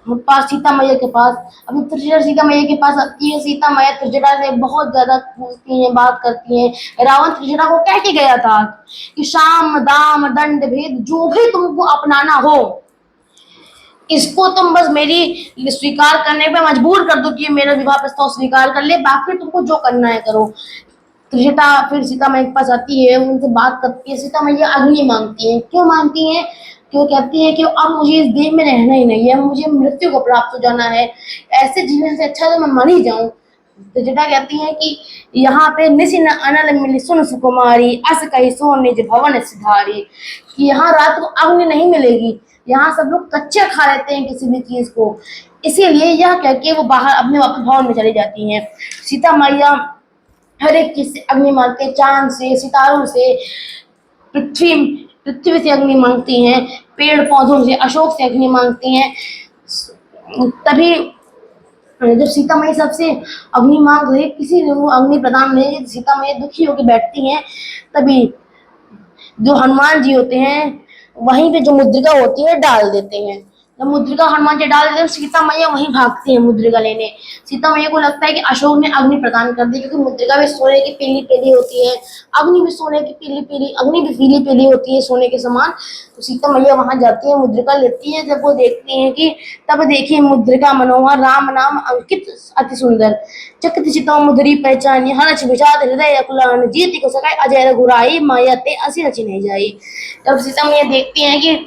पास, सीता मैया के पास। अभी त्रिजटा सीता मैया के पास आती है, सीता मैया त्रिजटा से बहुत ज्यादा पूछती हैं, बात करती हैं। रावण त्रिजटा को कह के गया था कि साम दाम दंड भेद जो भी तुमको अपनाना हो, इसको तुम बस मेरी स्वीकार करने पे मजबूर कर दो कि मेरा विवाह प्रस्ताव स्वीकार कर ले, बाकी तुमको जो करना है करो। त्रिजटा फिर सीता मैया के पास आती है, उनसे बात करती है। सीता मैया अग्नि मांगती है, क्यों मांगती है? क्यों कहती है कि अब मुझे इस देह में रहना ही नहीं है, मुझे मृत्यु को प्राप्त हो जाना है, ऐसे जीवन से अच्छा तो मैं मर ही जाऊं। त्रिजटा कहती है कि यहाँ पे निशिन अनल मिली सुन सुकुमारी अस कही सो निज भवन सिधारी, कि यहाँ रात को अग्नि नहीं मिलेगी, यहाँ सब लोग कच्चे खा लेते हैं किसी भी चीज को, इसीलिए यह कह के वो बाहर अपने वापस भवन में चली जाती हैं। सीता मैया हर एक चीज से अग्नि मांगते हैं, चांद से, सितारों से, पृथ्वी पृथ्वी से अग्नि मांगती हैं, पेड़ पौधों से, अशोक से अग्नि मांगती हैं। तभी जब सीता मैया सबसे अग्नि मांग रही, किसी ने वो अग्नि प्रदान नहीं, सीता मैया दुखी होकर बैठती हैं। तभी जो हनुमान जी होते हैं वहीं पे जो मुद्रिका होती है डाल देते हैं। जब मुद्रिका हनुमान जी डाल देते हैं, सीता मैया वहीं भागती है मुद्रिका लेने। सीता मैया को लगता है कि अशोक ने अग्नि प्रदान कर दी, क्योंकि मुद्रिका भी सोने की पीली पीली होती है, अग्नि भी सोने की पीली पीली, अग्नि भी पीली पीली होती है सोने के समान। तो सीता मैया वहां जाती है, मुद्रिका लेती है। जब वो देखती है कि तब देखिए मुद्रिका मनोहर राम नाम अंकित अति सुंदर, चकित चित्तौ मुद्री पहचानी हरच विषाद हृदय अकुलान जीति को सकाय अजय रघुराई माया ते असी रचि नहीं जाई। तब सीता मैया देखती हैं कि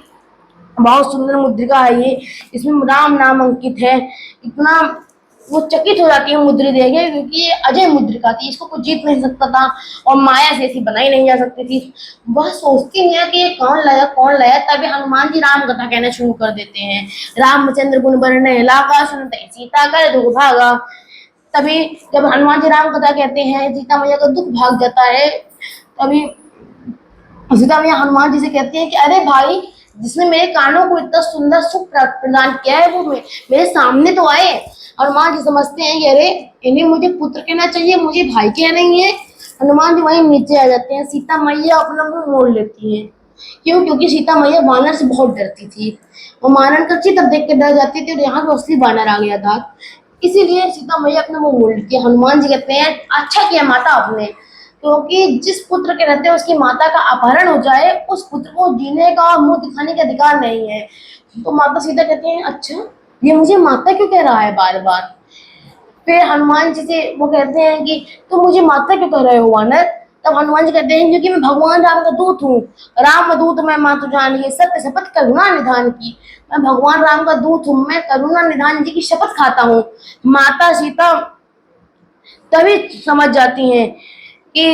बहुत सुंदर मुद्रिका है ये, इसमें राम नाम अंकित है। इतना वो चकित हो जाती है मुद्री देखे, क्योंकि ये अजय मुद्रिका थी, इसको कोई जीत नहीं सकता था और माया से ऐसी बनाई नहीं जा सकती थी। वह सोचती है कि ये कौन लाया कौन लाया। तभी हनुमान जी राम कथा कहना शुरू कर देते हैं, रामचंद्र गुण बरने लागा सुनते सीता कर दुख भागा। तभी जब हनुमान जी राम कथा कहते हैं, सीता मैया का दुख भाग जाता है। तभी सीता मैया हनुमान जी से कहती हैं कि अरे भाई, जिसने मेरे कानों को इतना सुंदर सुख प्रदान किया है वो मेरे सामने तो आए। हनुमान जी समझते हैं कि अरे, इन्हें मुझे पुत्र कहना चाहिए, मुझे भाई कह रही है। हनुमान जी वहीं नीचे आ जाते हैं। सीता मैया अपना मुंह मोड़ लेती है। क्यों? क्योंकि सीता मैया वानर से बहुत डरती थी। वो वानर का चित्र देख के डर जाती थी और यहाँ तो असली वानर आ गया था। इसीलिए सीता मैया अपना मुंह मोड़ लेती है। हनुमान जी कहते हैं अच्छा किया माता आपने, क्योंकि जिस पुत्र के रहते उसकी माता का अपहरण हो जाए, उस पुत्र को जीने का और मुंह दिखाने का अधिकार नहीं है। तो माता सीता कहती हैं अच्छा, ये मुझे माता क्यों कह रहा है बार बार। फिर हनुमान जी से वो कहते हैं कि तुम मुझे माता क्यों कह रहे हो वानर। तब हनुमान जी कहते हैं क्योंकि मैं भगवान राम का दूत हूँ। राम दूत मैं मातु जानिए, सत्य शपथ करुणा निधान की। मैं भगवान राम का दूत हूँ, मैं करुणा निधान जी की शपथ खाता हूँ। माता सीता तभी समझ जाती हैं कि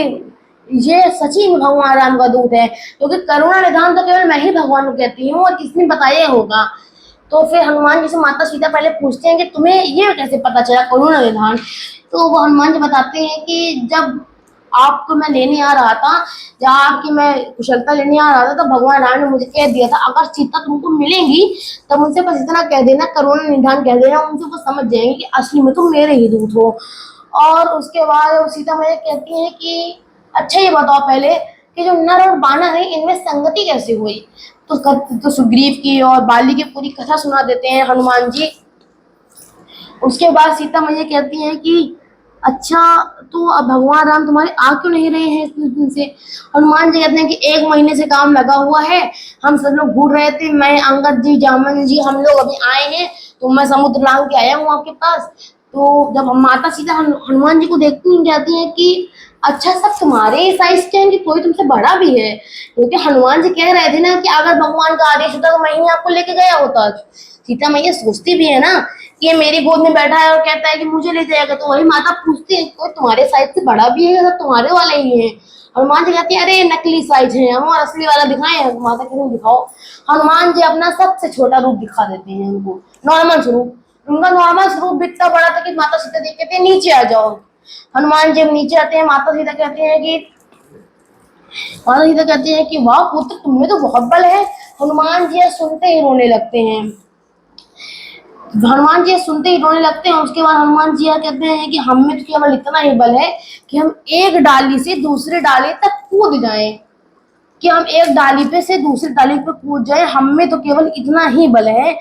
ये सची में भगवान राम का दूत है, क्योंकि करुणा निधान तो केवल मैं ही भगवान को कहती हूँ और किसने बताया होगा। तो फिर हनुमान जी से माता सीता पहले पूछते हैं कि तुम्हें ये कैसे पता चला करुणा निधान। तो वो हनुमान जी बताते हैं कि जब आपको मैं लेने आ रहा था, जहाँ आपकी मैं कुशलता लेने आ रहा था, तो भगवान राम ने मुझे कह दिया था अगर सीता तुमको मिलेंगी तब उनसे बस इतना कह देना करुणा निधान कह देना, उनसे वो समझ जाएंगे कि असली में तुम मेरे ही दूत हो। और उसके बाद सीता मैया कहती है कि अच्छा ये बताओ पहले कि जो नर और बानर है इनमें संगति कैसे हुई। तो सुग्रीव की और बाली की पूरी कथा सुना देते हैं हनुमान जी। उसके बाद सीता मैया कहती हैं कि अच्छा, तो अब भगवान राम तुम्हारे आ क्यों नहीं रहे हैं इतने दिन से। हनुमान जी कहते हैं कि 1 महीने से काम लगा हुआ है, हम सब लोग घूर रहे थे, मैं अंगद जी जामन जी हम लोग अभी आए हैं, तो मैं समुद्र लांग के आया हूँ आपके पास। तो जब हम माता सीता हनुमान जी को देखती हैं कहती हैं कि अच्छा, सब तुम्हारे साइज के हैं कि कोई तुमसे बड़ा भी है। क्योंकि हनुमान जी कह रहे थे ना कि अगर भगवान का आदेश होता तो मैं ही आपको लेके गया होता। सीता मैया सोचती भी है ना कि ये मेरी गोद में बैठा है और कहता है कि मुझे ले जाएगा, तो वही माता पूछती है कोई तुम्हारे साइज से बड़ा भी है या सब तुम्हारे वाले ही है। हनुमान जी कहती है अरे नकली साइज है, हम और असली वाला दिखाए। माता कहती है दिखाओ। हनुमान जी अपना सबसे छोटा रूप दिखा देते हैं उनको, नॉर्मल स्वरूप। उनका नॉर्मल स्वरूप इतना बड़ा था कि माता सीता देख कहते हैं नीचे आ जाओ। हनुमान जी नीचे आते हैं। माता सीता कहती है कि वाह पुत्र, तुम्हें तो बहुत बल है। हनुमान जी सुनते ही रोने लगते हैं। हनुमान जी सुनते ही रोने लगते हैं। उसके बाद हनुमान जी कहते हैं कि हम में तो केवल इतना ही बल है कि हम एक डाली से दूसरे डाली तक कूद जाएं, कि हम एक डाली पे से दूसरी डाली पे कूद जाए, हम में तो केवल इतना ही बल है।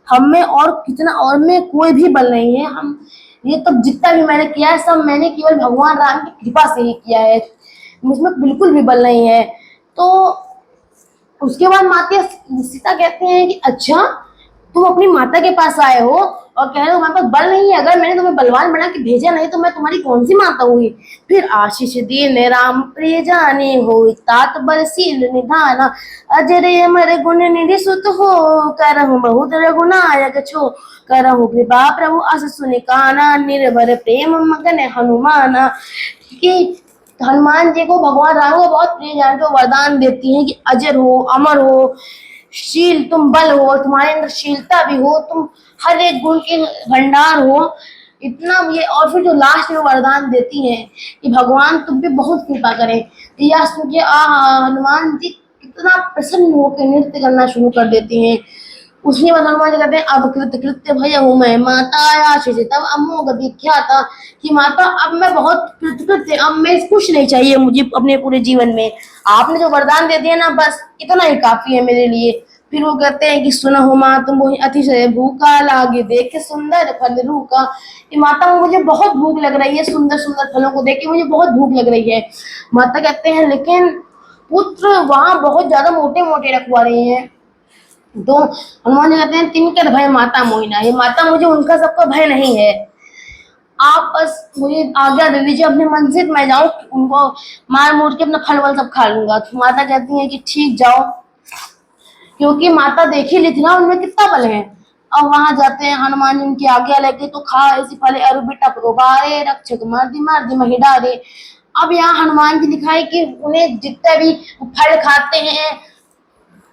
हम में और कितना और में कोई भी बल नहीं है। हम ये तो जितना भी मैंने किया है सब मैंने केवल भगवान राम की कृपा से ही किया है, मुझमें बिल्कुल भी बल नहीं है। तो उसके बाद माता सीता कहते हैं कि अच्छा, तुम अपनी माता के पास आए हो और कह रहे हो हमारे पास बल नहीं है, अगर मैंने तुम्हें बलवान बना के भेजा नहीं तो मैं तुम्हारी कौन सी माता हुई। फिर आशीष दीन राम प्रिय जाने हो, तात बलशील निधाना, अजरे अमर गुण निधि सुत हो, करहु बहुत रघुनायक छो, करहु कृपा प्रभु अस सुनि काना, निर्भर प्रेम मगन हनुमाना। कि हनुमान जी को भगवान राम को बहुत प्रिय जान के वरदान देती हैं कि अजर हो, अमर हो, शील, तुम बल हो, तुम्हारे अंदर शीलता भी हो, तुम हर एक गुण के भंडार हो, इतना ये। और फिर जो लास्ट में वरदान देती हैं कि भगवान तुम पे बहुत कृपा करें। यह सुन के हनुमान जी कितना प्रसन्न होकर नृत्य करना शुरू कर देती हैं। उसके बाद हनुमान जी कहते हैं अब कृत कृत्य भय हूँ मैं माता आशीष तब अमोघ विख्याता, कि माता अब मैं बहुत कृतकृत्य, अब मैं कुछ नहीं चाहिए मुझे अपने पूरे जीवन में, आपने जो वरदान दे दिया ना बस इतना ही काफी है मेरे लिए। फिर वो कहते हैं कि सुनहु माँ तुम वही अतिशय भूखा, लागे देख के सुंदर फल रूखा, कि माता मुझे बहुत भूख लग रही है, सुंदर सुंदर फलों को देख के मुझे बहुत भूख लग रही है। माता कहते हैं लेकिन पुत्र वहां बहुत ज्यादा मोटे मोटे रखवा रहे हैं। तो हनुमान जी कहते हैं तिनकर भय माता मोहिना, ये माता मुझे उनका सबका भय नहीं है, आप बस मुझे आज्ञा दे दीजिए अपने मन से, मैं जाऊं उनको मार मूर के अपना फल वल सब खा लूंगा। तो माता कहती है कि ठीक जाओ, क्योंकि माता देख ही ली थी ना उनमें कितना बल है। अब वहां जाते हैं हनुमान जी उनकी आज्ञा लेके, तो खा ऐसी फले अरु बिटा प्रोबारे रक्षक मार दी महिडारे। अब यहाँ हनुमान जी दिखाए कि उन्हें जितने भी फल खाते हैं,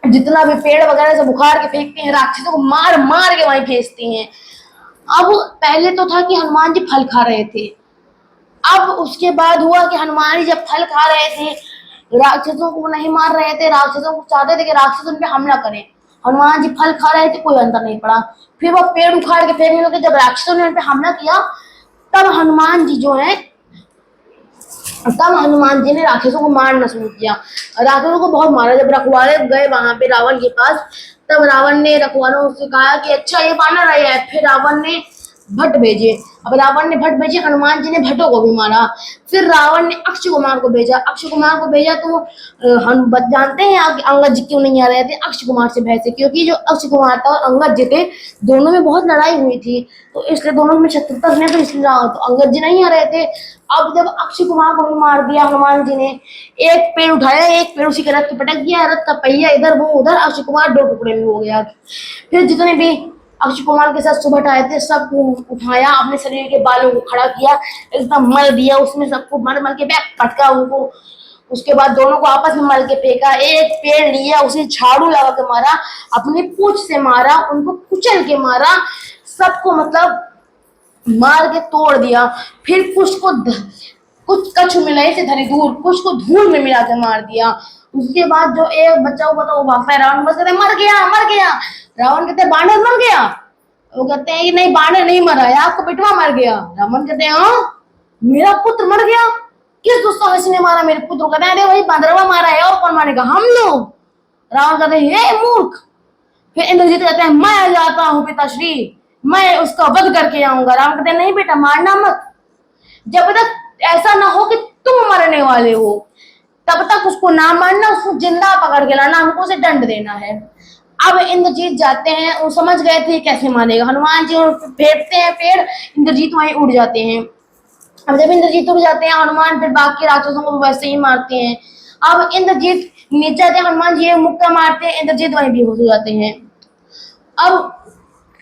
जितना भी पेड़ वगैरह से बुखार के फेंकते हैं, राक्षसों को मार मार के वहीं भेजती हैं। अब पहले तो था कि हनुमान जी फल खा रहे थे, अब उसके बाद हुआ कि हनुमान जी जब फल खा रहे थे राक्षसों को नहीं मार रहे थे, राक्षसों को चाहते थे कि राक्षस उन पे हमला करें। हनुमान जी फल खा रहे थे, कोई अंतर नहीं पड़ा। फिर वो पेड़ उखाड़ के फेंकने लगे। जब राक्षसों ने उन पे हमला किया, तब हनुमान जी जो है तब हनुमान जी ने राक्षसों को मारना शुरू किया। राक्षसों को बहुत मारा। जब रखवाले गए वहां पे रावण के पास, तब रावण ने रखवालों से कहा कि अच्छा ये बानर आया है। फिर रावण ने भट्ट भेजे। अब रावण ने भट्ट भेजे, हनुमान जी ने भट्टों को भी मारा। फिर रावण ने अक्षय कुमार को भेजा। अक्षय कुमार को भेजा तो हम जानते हैं अंगद जी क्यों नहीं आ रहे थे अक्षय कुमार से भय से, क्योंकि जो अक्षय कुमार था और अंगद जी थे, दोनों में बहुत लड़ाई हुई थी, तो इसलिए दोनों में शत्रुता है, तो इसलिए तो अंगद जी नहीं आ रहे थे। अब जब अक्षय कुमार को भी मार दिया हनुमान जी ने, एक पेड़ उठाया, एक पेड़ उसी के रथ पे पटक दिया, रथ का पहिया इधर वो उधर, अक्षय कुमार दो टुकड़े में हो गया। फिर जितने भी अक्षय कुमार के साथ सुबह आए थे सबको उठाया, अपने शरीर के बालों को खड़ा किया, एकदम मल दिया उसमें, सबको मल मल के बैग पटका उनको। उसके बाद दोनों को आपस में मल के फेंका। एक पेड़ लिया, उसे झाड़ू लगा के मारा, अपनी पूंछ से मारा, उनको कुचल के मारा, सबको मतलब मार के तोड़ दिया। फिर कुछ कछु मिलाई से धरी दूर, कुछ को धूल में मिला के मार दिया। उसके बाद जो एक बच्चा हुआ था वो भागता है, रावण बस कहते मर गया मर गया। रावण कहते बानर मर गया। वो कहते हैं कि नहीं बानर नहीं मरा है, आपका बेटवा मर गया। रावण कहते हैं हाँ मेरा पुत्र मर गया, किस दुस्साहस ने मारा मेरे पुत्र को? कहते हैं अरे वही बांदरवा मारा है, और कौन मारेगा, हम लोग। रावण कहते हैं हे मूर्ख। फिर इंद्रजीत कहते हैं मैं जाता हूँ पिताश्री, मैं उसका वध करके आऊंगा। रावण कहते हैं नहीं बेटा मारना मत, जब तक ऐसा ना हो कि तुम मरने वाले हो तब तक उसको ना मारना, उसको जिंदा पकड़ के लाना, हमको उसे दंड देना है। अब इंद्रजीत जाते हैं, वो समझ गए थे कैसे मारेगा। हनुमान जी फेंकते हैं पेड़, इंद्रजीत वहीं उड़ जाते हैं। अब जब इंद्रजीत उड़ जाते हैं, हनुमान फिर बाकी राक्षसों को वैसे ही मारते हैं। अब इंद्रजीत नीचे आते हैं, हनुमान जी मुक्का मारते हैं, इंद्रजीत वहीं बेहोश हो जाते हैं। अब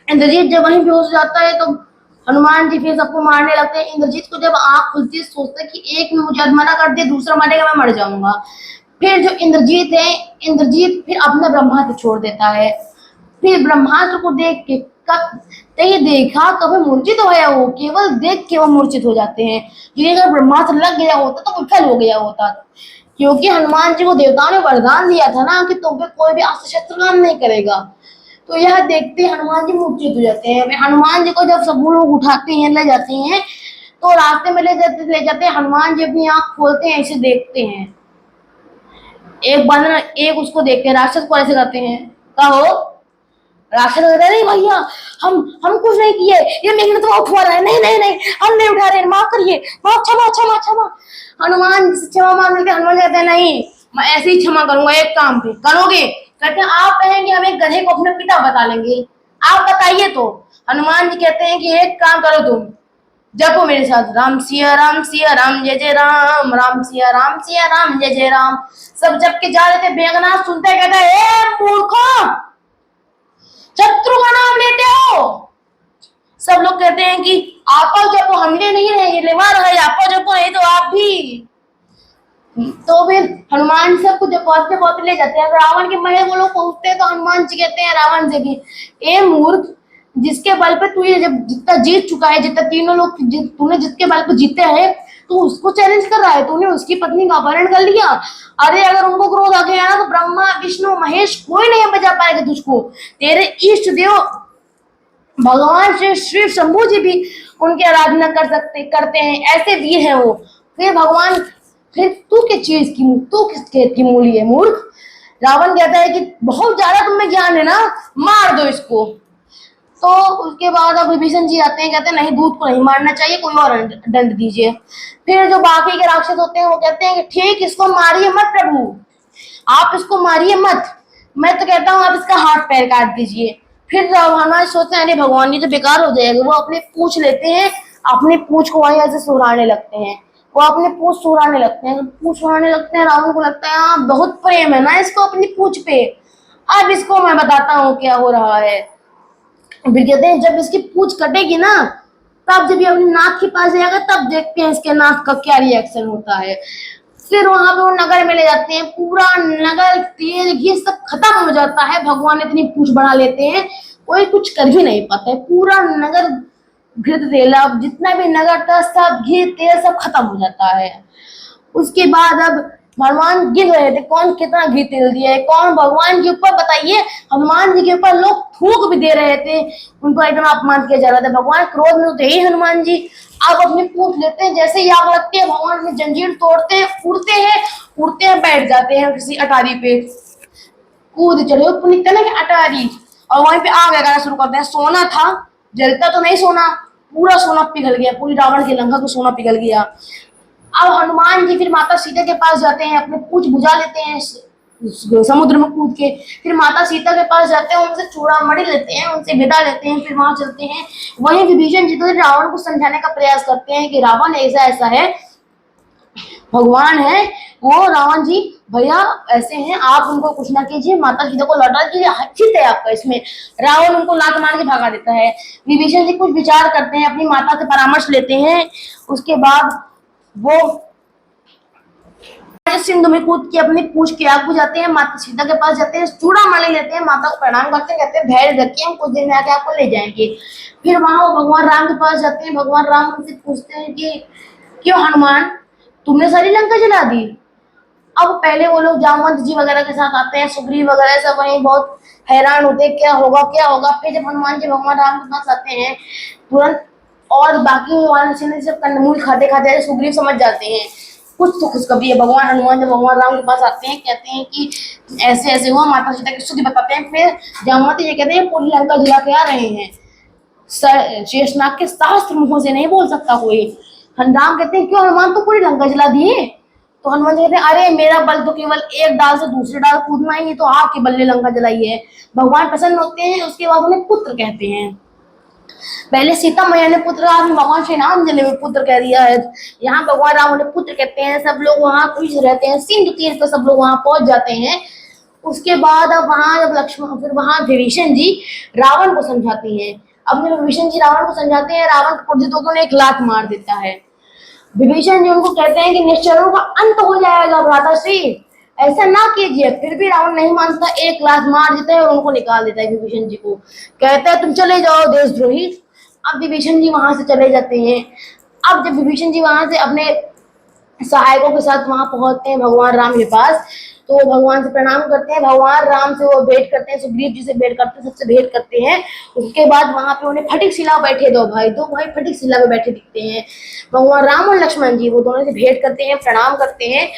इंद्रजीत जब वहीं बेहोश हो जाता है तो हनुमान जी फिर सबको मारने लगते हैं। इंद्रजीत को जब आंख खुलती है सोचता है कि एक में मुझे मना कर दे, दूसरा मारेगा मैं मर जाऊंगा। फिर जो इंद्रजीत है, इंद्रजीत फिर अपना ब्रह्मास्त्र छोड़ देता है। फिर ब्रह्मास्त्र को देख के कहीं देखा कभी मूर्छित होया हो, केवल देख के वो मूर्छित हो जाते हैं। यदि अगर ब्रह्मास्त्र लग गया होता तो विफल हो गया होता, क्योंकि हनुमान जी को देवताओं ने वरदान दिया था ना कि तुम पे कोई भी अस्त्र शस्त्र काम नहीं करेगा। तो यह देखते हनुमान जी मूर्छित हो जाते हैं। हनुमान जी को जब सब लोग उठाते हैं ले जाते हैं, तो रास्ते में ले जाते हैं, हनुमान जी अपनी आंख खोलते हैं, ऐसे देखते हैं। एक बांदर एक उसको देखते हैं, राक्षस को ऐसे करते हैं, कहो राक्षस कहते हैं नहीं भैया हम कुछ नहीं किए, ये मेघनाथ तो उठवा रहा है, नहीं नहीं नहीं हम नहीं उठा रहे, माफ करिए, माफ, क्षमा क्षमा क्षमा। हनुमान क्षमा मांगते, हनुमान कहते हैं नहीं मैं ऐसे ही क्षमा करूंगा, एक काम पे करोगे? कहते हैं आप कहेंगे हम एक गधे को अपने पिता बता लेंगे, आप बताइए तो। हनुमान जी कहते हैं कि एक काम करो तुम, जपो मेरे साथ राम सिया राम जय जय राम, राम सिया राम जय जय राम। सब जप के जा रहे थे, मेघनाथ सुनते कहता है मूर्खों, शत्रु का नाम लेते हो। सब लोग कहते हैं कि आपा जपो, हम ले नहीं रहे, ये लेवा रहा है, आपा जपो नहीं तो आप भी। तो फिर हनुमान जी सबको जपते पौते ले जाते हैं। रावण के महल वो लोग पहुंचते हैं तो हनुमान जी कहते हैं रावण से कि ए मूर्ख, जिसके बल पे तू ये जब जितना जीत चुका है, जितना तीनों लोग तूने जिसके बल पे जीते हैं, तू उसको चैलेंज कर रहा है, तूने उसकी पत्नी का अपहरण कर लिया। अरे अगर उनको क्रोध आ गया ना तो ब्रह्मा विष्णु महेश कोई नहीं बचा पाएगा तुझको। तेरे इष्ट देव भगवान श्री शंभू जी भी उनकी आराधना करते हैं, ऐसे वीर है वो। फिर भगवान, फिर तू किस चीज की, तू किस खेत की मूली है मूर्ख। रावण कहता है कि बहुत ज्यादा तुम्हें ज्ञान है ना, मार दो इसको। तो उसके बाद अब विभीषण जी आते हैं, कहते हैं नहीं दूध को नहीं मारना चाहिए, कोई और दंड दीजिए। फिर जो बाकी के राक्षस होते हैं वो कहते हैं कि ठीक इसको मारिए मत प्रभु, आप इसको मारिए मत, मैं तो कहता हूँ आप इसका हाथ पैर काट दीजिए। फिर हनुमान सोचते हैं अरे भगवान ये तो बेकार हो जाएगा। वो अपने पूंछ लेते हैं, अपनी पूंछ को वहीं ऐसे सुराने लगते हैं, वो अपने पूंछ सुराने लगते हैं, पूंछ सुराने लगते हैं। रावण को लगता है हाँ बहुत प्रेम है ना इसको अपनी पूंछ पे, अब इसको मैं बताता हूँ क्या हो रहा है। फिर कहते हैं जब इसकी पूंछ कटेगी ना, तब जब ये अपनी नाक के पास जाएगा तब देखते हैं इसके नाक का क्या रिएक्शन होता है। फिर वहां पे वो नगर में ले जाते हैं, पूरा नगर तेल घी सब खत्म हो जाता है। भगवान इतनी पूंछ बढ़ा लेते हैं कोई कुछ कर भी नहीं पाता है, पूरा नगर घृत तेल, जितना भी नगर था सब घी तेल सब खत्म हो जाता है। उसके बाद अब हनुमान गिन रहे थे कौन कितना घी तेल दिया है, कौन भगवान के ऊपर बताइए, हनुमान जी के ऊपर लोग थूक भी दे रहे थे, उनको इतना अपमान किया जा रहा था। भगवान क्रोध में थे ही हनुमान जी। अब अपनी पूछ लेते हैं, जैसे ही आग लगती है भगवान अपनी जंजीर तोड़ते हैं, उड़ते हैं बैठ जाते हैं किसी अटारी पे, कूद चले ऊपर निकलते ना कि अटारी, और वहीं पे आग लगाना शुरू करते हैं। सोना था, जलता तो नहीं सोना, पूरा सोना पिघल गया, पूरी रावण की लंका को सोना पिघल गया। अब हनुमान जी फिर माता सीता के पास जाते हैं, अपने पूछ बुझा लेते हैं समुद्र में कूद के, फिर माता सीता के पास जाते हैं, उनसे चूड़ामणि लेते हैं, उनसे विदा लेते हैं, फिर वहां चलते हैं। वहीं विभीषण जी तो रावण को समझाने का प्रयास करते हैं कि रावण ऐसा ऐसा है, भगवान है वो, रावण जी भैया ऐसे हैं, आप उनको कुछ ना कीजिए, माता सीता को लौटा दीजिए, हित है आपका इसमें। रावण उनको लात मार के भगा देता है। विभीषण जी कुछ विचार करते हैं, अपनी माता से परामर्श लेते हैं, उसके बाद वो सिंधु में कूद के अपनी पूछ के आग बुझाते हैं, माता सीता के पास जाते हैं, चूड़ामणि लेते हैं, माता को प्रणाम करते हैं, कहते हैं धैर्य रखिए, हम कुछ दिन में आके आपको ले जाएंगे। फिर वहां वो भगवान राम के पास जाते हैं, भगवान राम उनसे पूछते हैं कि क्यों हनुमान, तुमने सारी लंका जला दी। अब पहले वो लोग जामवंत जी वगैरह के साथ आते हैं, सुग्रीव वगैरह सब वहीं बहुत हैरान होते हैं क्या होगा क्या होगा। फिर जब हनुमान जी भगवान राम के पास आते हैं तुरंत, और बाकी वाले सब कंदमूल खाते खाते सुग्रीव समझ जाते हैं कुछ तो खुशखबरी है। भगवान हनुमान जब भगवान राम के पास आते हैं, कहते हैं कि ऐसे ऐसे हुआ, माता सीता की स्तुति बताते हैं। फिर जामवंत ये कहते हैं पूरी लंका जला के आ रहे हैं, शेषनाग के सहस्त्र मुखों से नहीं बोल सकता कोई। राम कहते हैं क्यों हनुमान, तो पूरी लंका जला दिए। तो हनुमान जी कहते हैं अरे मेरा बल तो केवल एक डाल से दूसरे डाल कूदना ही है, तो आपके बल ने लंका जलाई है। भगवान प्रसन्न होते हैं, उसके बाद उन्हें पुत्र कहते हैं। पहले सीता मैया ने पुत्र कहा, भगवान श्री राम जी ने भी पुत्र कह दिया है। यहाँ भगवान राम उन्हें पुत्र कहते हैं। सब लोग वहां खुश रहते हैं, सिंधु तीर पर सब लोग वहां पहुंच जाते हैं। उसके बाद अब वहां जब लक्ष्मण, फिर वहां विभीषण जी रावण को समझाती हैं। अब जब विभीषण जी रावण को समझाते हैं, रावण क्रोधित होकर उन्हें एक लात मार देता है। विभीषण जी उनको कहते हैं कि निश्चरों का अंत हो जाएगा भ्राताश्री, ऐसा ना कीजिए। फिर भी रावण नहीं मानता, एक लात मार देता है और उनको निकाल देता है विभीषण जी को, कहता है तुम चले जाओ देशद्रोही। अब विभीषण जी वहां से चले जाते हैं। अब जब विभीषण जी वहां से अपने सहायकों के साथ वहां पहुंचते हैं भगवान राम के पास, तो वो भगवान से प्रणाम करते हैं, भगवान राम से वो भेंट करते हैं, सुग्रीव जी से भेंट करते हैं, सबसे भेंट करते हैं। उसके बाद वहां पे उन्हें फटिक शिला बैठे दो भाई फटिक शिला पे बैठे दिखते हैं। भगवान राम और लक्ष्मण जी वो दोनों से भेंट करते हैं, प्रणाम करते हैं।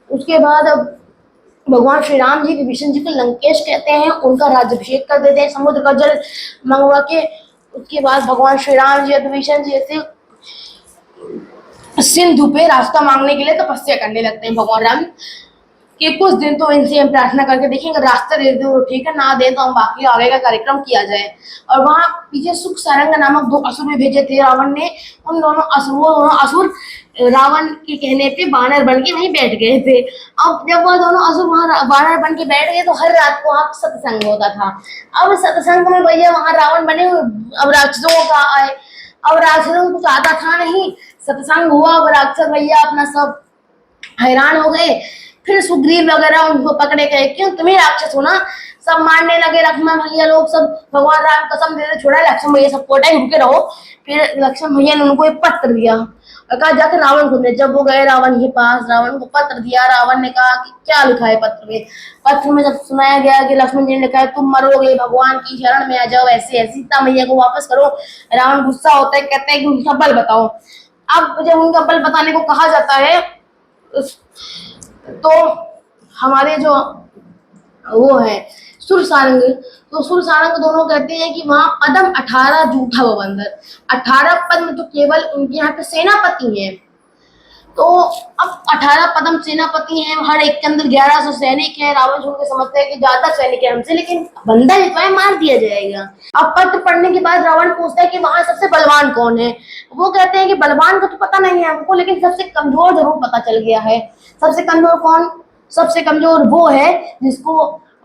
उसके बाद अब भगवान श्री राम जी विभीषण जी को लंकेश कहते हैं, उनका राज्याभिषेक कर देते हैं समुद्र का जल मंगवा के। उसके बाद भगवान श्री राम जी विभीषण जी ऐसे सिंधु पे रास्ता मांगने के लिए तपस्या करने लगते हैं भगवान राम कि कुछ दिन तो इनसे हम प्रार्थना करके देखेंगे, रास्ता दे दो ठीक है, ना दे तो हम बाकी आगे का कार्यक्रम किया जाए। और वहां पीछे सुख सारंग नामक दो असुर भी भेजे थे रावण ने। उन दोनों असुर रावण के कहने पे बानर बन के वहीं बैठ गए थे। अब जब वह दोनों असुर वहां बानर बन के बैठ गए, तो हर रात को वहां सत्संग होता था। अब सत्संग में भैया वहां रावण बने हुए, अब राक्षसों का आए, अब राक्षसों को कुछ आता था नहीं, सत्संग हुआ, अब राक्षस भैया अपना सब हैरान हो गए। फिर सुग्रीव वगैरह उनको पकड़े गए, क्यों तुम्हें राक्षस हो ना, सब मारने लगे। लक्ष्मण भैया लोग सब भगवान राम कसम दे छोड़ा, लक्ष्मण भैया सब कोटा ही रुके रहो। फिर लक्ष्मण भैया ने उनको एक पत्र दिया और कहा जाकर रावण को दे। जब वो गए रावण के पास, रावण को पत्र दिया, रावण ने कहा कि क्या लिखा है पत्र में। पत्र में जब सुनाया गया कि लक्ष्मण जी ने लिखा है तुम मरोगे, भगवान की शरण में आ जाओ, ऐसे ऐसे सीता मैया को वापस करो। रावण गुस्सा होता है, कहते हैं कि उनका बल बताओ। अब जब उनका बल बताने को कहा जाता है तो हमारे जो वो है सुरसारंग, तो सुरसारंग दोनों कहते हैं कि वहां पद्म 18 जूठा बवंदर, 18 पद्म तो केवल उनके यहाँ पे सेनापति हैं। तो अब 18 पद्म सेनापति हैं, हर एक के अंदर 1100 सैनिक है। रावण सुन के समझते हैं कि ज्यादा सैनिक है हमसे, लेकिन बंदा जो है मार दिया जाएगा। अब पत्र पढ़ने के बाद रावण पूछता है कि वहां सबसे बलवान कौन है। वो कहते हैं कि बलवान का तो पता नहीं है हमको, लेकिन सबसे कमजोर जरूर पता चल गया है। सबसे कमजोर कौन, सबसे कमजोर वो है जिसको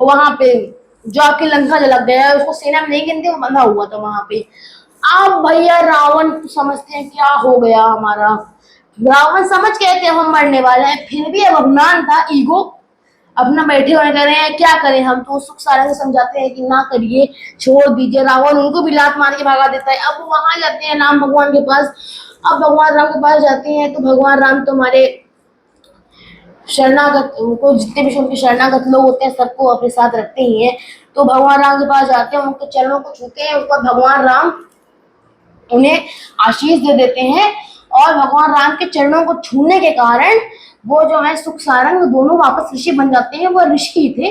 वहां पे जाके लंका जला गया है, उसको सेना में नहीं गिनते, वो बंधा हुआ था वहां पे। अब भैया रावण समझते हैं क्या हो गया हमारा, रावण समझ गए थे हम मरने वाले हैं, फिर भी अब अभिमान था, ईगो अपना बैठे हुए कह रहे हैं क्या करें हम। तो सुख सारंग समझाते हैं कि ना करिए, छोड़ दीजिए। रावण उनको भी लात मार के भगा देता है। अब वहां जाते हैं राम भगवान के पास। अब भगवान राम के पास जाते हैं तो भगवान राम तुम्हारे शरणागत, उनको जितने भी उनके शरणागत लोग होते हैं सबको अपने साथ रखते ही हैं। तो भगवान राम के पास जाते हैं, उनके चरणों को छूते हैं, ऊपर भगवान राम उन्हें आशीष दे देते हैं। और भगवान राम के चरणों को छूने के कारण वो जो है सुख सारंग दोनों वापस ऋषि बन जाते हैं। वो ऋषि थे,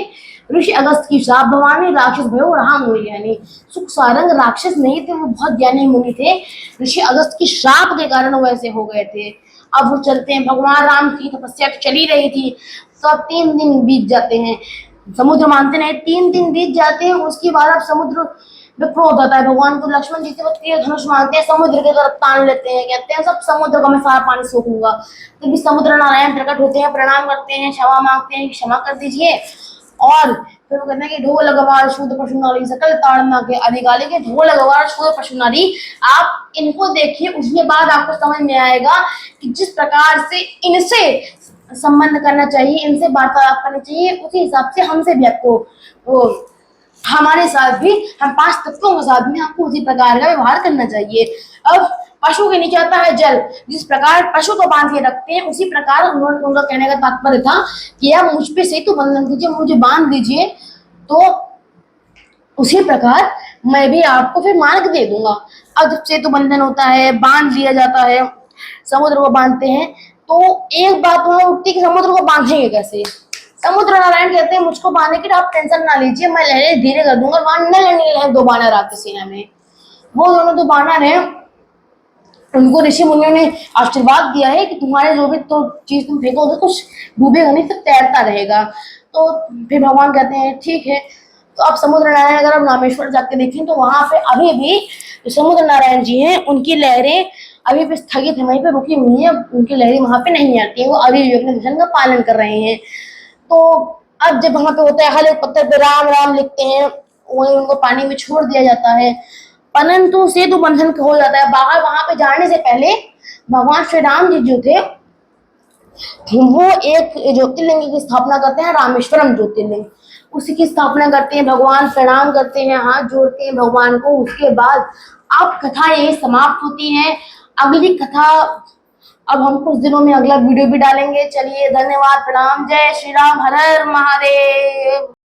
ऋषि अगस्त की शाप भवानी, राक्षस भयो राम हुई ज्ञानी। सुख सारंग राक्षस नहीं थे, वो बहुत ज्ञानी मुनि थे। ऋषि अगस्त की शाप के कारण वो ऐसे हो गए थे। अब वो चलते हैं, भगवान राम की तपस्या चली रही थी। तो अब 3 दिन बीत जाते हैं, समुद्र मानते नहीं, 3 दिन बीत जाते हैं। उसके बाद अब समुद्र विप्र हो जाता है। भगवान को लक्ष्मण जी से वो तीर धनुष मांगते हैं, समुद्र की तरफ तान लेते हैं, कहते हैं सब समुद्र का मैं सारा पानी सोख लूंगा। तभी समुद्र नारायण प्रकट होते हैं, प्रणाम करते हैं, क्षमा मांगते हैं, क्षमा कर दीजिए। और फिर वो कहते हैं कि ढोल गवार शूद पशु नारी सकल ताड़ना के अधिकाली के ढोल गवार शूद पशु नारी, आप इनको देखिए, उसके बाद आपको समझ में आएगा कि जिस प्रकार से इनसे संबंध करना चाहिए, इनसे वार्तालाप करनी चाहिए, उसी हिसाब से हमसे भी आपको वो हमारे साथ भी, हम 5 तत्वों के साथ भी आपको उसी प्रकार का व्यवहार करना चाहिए। अब पशु के नीचे आता है जल, जिस प्रकार पशु को बांध के रखते हैं उसी प्रकार उनका कहने का तात्पर्य था कि आप मुझ पे सेतु बंधन कीजिए, मुझे बांध दीजिए, तो उसी प्रकार मैं भी आपको फिर मार्ग दे दूंगा। अब जब सेतु बंधन होता है, बांध लिया जाता है, समुद्र को बांधते हैं, तो एक बात वहां उठती कि समुद्र को बांधेंगे कैसे। समुद्र नारायण कहते हैं मुझको बांधने की आप टेंशन ना लीजिए, मैं लहरें धीरे कर दूंगा। वहां नल नील है 2 बानर आपकी सेना में, वो दोनों 2 बानर हैं, उनको ऋषि मुनियों ने आशीर्वाद दिया है कि तुम्हारे जो भी तो चीज तुम फेंकोगे कुछ डूबेगा नहीं, सब तैरता रहेगा। तो फिर भगवान कहते हैं ठीक है। तो अब समुद्र नारायण अगर आप रामेश्वर जाके देखें तो वहां पे अभी भी जो समुद्र नारायण जी हैं उनकी लहरें अभी भी स्थगित है, वहीं पे रुकी हुई है, उनकी लहरें वहां पे नहीं आती है, वो अभी भी अपने मिशन का पालन कर रहे हैं। तो अब जब वहां पे होता है, हर एक पत्थर पे राम राम लिखते हैं, वही उनको पानी में छोड़ दिया जाता है। परंतु सेतु बंधन हो जाता है। बाहर वहां पे जाने से पहले भगवान श्री राम जी जो थे वो एक ज्योतिर्लिंग की स्थापना करते हैं, रामेश्वरम ज्योतिर्लिंग, उसी की स्थापना करते हैं। भगवान प्रणाम करते हैं, हाथ जोड़ते हैं भगवान को। उसके बाद अब कथा यही समाप्त होती है। अगली कथा अब हम कुछ दिनों में अगला वीडियो भी डालेंगे। चलिए धन्यवाद, प्रणाम, जय श्री राम, हर हर महादेव।